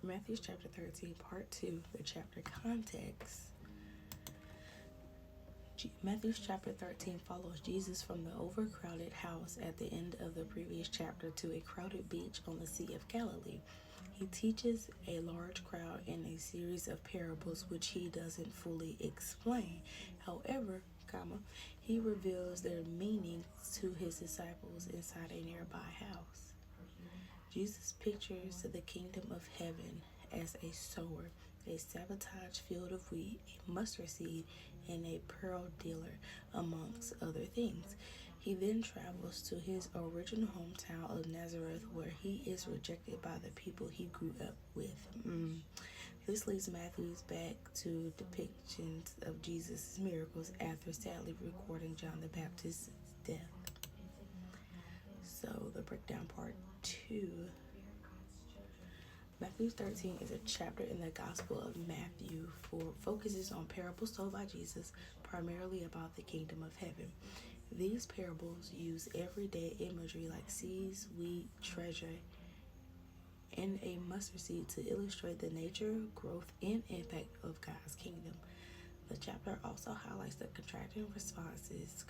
Matthew chapter 13, part 2, the chapter context. Matthew chapter 13 follows Jesus from the overcrowded house at the end of the previous chapter to a crowded beach on the Sea of Galilee. He teaches a large crowd in a series of parables which he doesn't fully explain. However, he reveals their meaning to his disciples inside a nearby house. Jesus pictures the kingdom of heaven as a sower, a sabotaged field of wheat, a mustard seed, and a pearl dealer, amongst other things. He then travels to his original hometown of Nazareth, where he is rejected by the people he grew up with. This leads Matthew back to depictions of Jesus' miracles after sadly recording John the Baptist's death. So the breakdown part 2. Matthew 13 is a chapter in the Gospel of Matthew focuses on parables told by Jesus, primarily about the kingdom of heaven. These parables use everyday imagery like seeds, wheat, treasure, and a mustard seed to illustrate the nature, growth, and impact of God's kingdom. The chapter also highlights the contrasting responses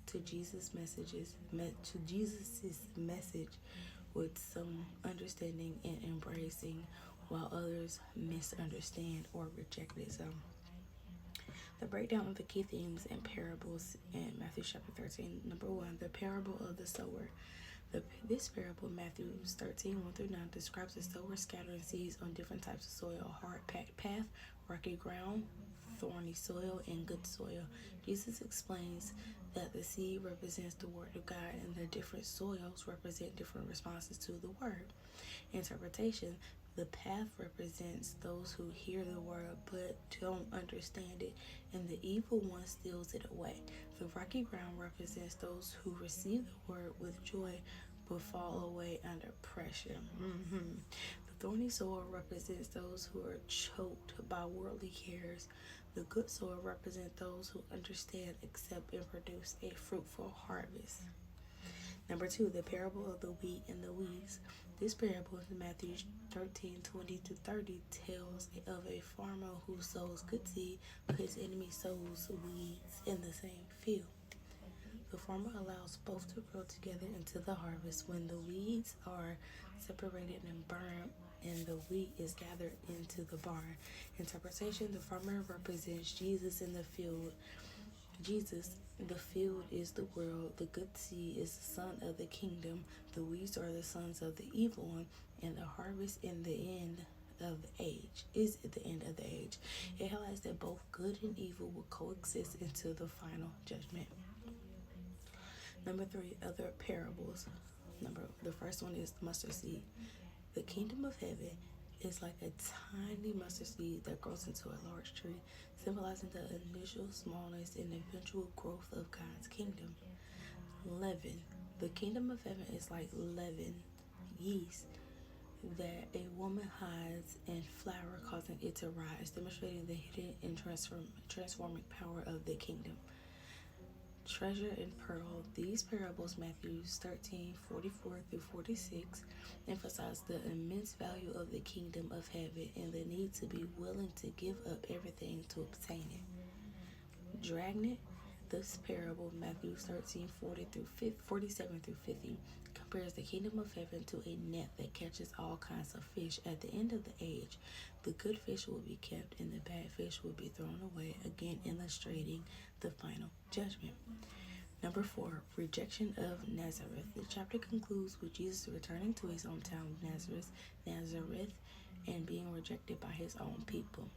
to Jesus' message, with some understanding and embracing, while others misunderstand or reject it. So, the breakdown of the key themes and parables in Matthew chapter 13. Number 1, the parable of the sower. This parable, Matthew 13, 1 through 9, describes the sower scattering seeds on different types of soil: hard packed path, rocky ground, thorny soil, and good soil. Jesus explains that the seed represents the word of God and the different soils represent different responses to the word. Interpretation: the path represents those who hear the word but don't understand it, and the evil one steals it away. The rocky ground represents those who receive the word with joy but fall away under pressure. The thorny soil represents those who are choked by worldly cares. The good soil represents those who understand, accept, and produce a fruitful harvest. Number 2, the parable of the wheat and the weeds. This parable in Matthew 13, 20 to 30 tells of a farmer who sows good seed, but his enemy sows weeds in the same field. The farmer allows both to grow together into the harvest. When the weeds are separated and burned, and the wheat is gathered into the barn. Interpretation: the farmer represents Jesus in the field. Jesus, the field, is the world. The good seed is the son of the kingdom. The weeds are the sons of the evil one, and the harvest in the end of the age is at the end of the age. It highlights that both good and evil will coexist until the final judgment. Number 3, other parables. The first one is the mustard seed. The kingdom of heaven is like a tiny mustard seed that grows into a large tree, symbolizing the initial smallness and eventual growth of God's kingdom. Leaven. The kingdom of heaven is like leaven, yeast, that a woman hides in flour, causing it to rise, demonstrating the hidden and transforming power of the kingdom. Treasure and pearl. These parables, Matthew 13, 44 through 46, emphasize the immense value of the kingdom of heaven and the need to be willing to give up everything to obtain it. Dragnet. This parable, Matthew 13, 47 through 50, compares the kingdom of heaven to a net that catches all kinds of fish. At the end of the age, the good fish will be kept and the bad fish will be thrown away, again illustrating the final judgment. Number 4, rejection of Nazareth. The chapter concludes with Jesus returning to his hometown of Nazareth, and being rejected by his own people.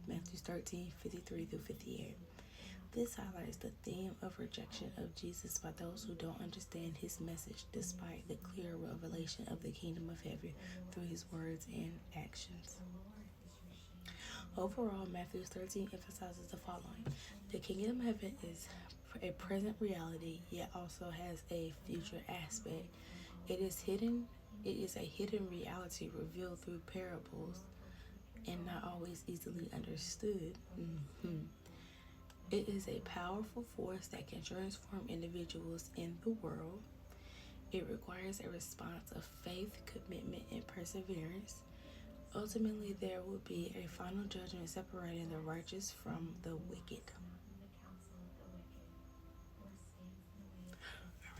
Matthew 13, 53 through 58. This highlights the theme of rejection of Jesus by those who don't understand his message, despite the clear revelation of the kingdom of heaven through his words and actions. Overall, Matthew 13 emphasizes the following: the kingdom of heaven is a present reality, yet also has a future aspect. It is a hidden reality revealed through parables and not always easily understood. It is a powerful force that can transform individuals in the world. It requires a response of faith, commitment, and perseverance. Ultimately, there will be a final judgment separating the righteous from the wicked.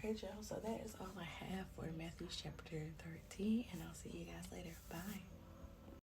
Alright, y'all, so that is all I have for Matthew chapter 13, and I'll see you guys later. Bye.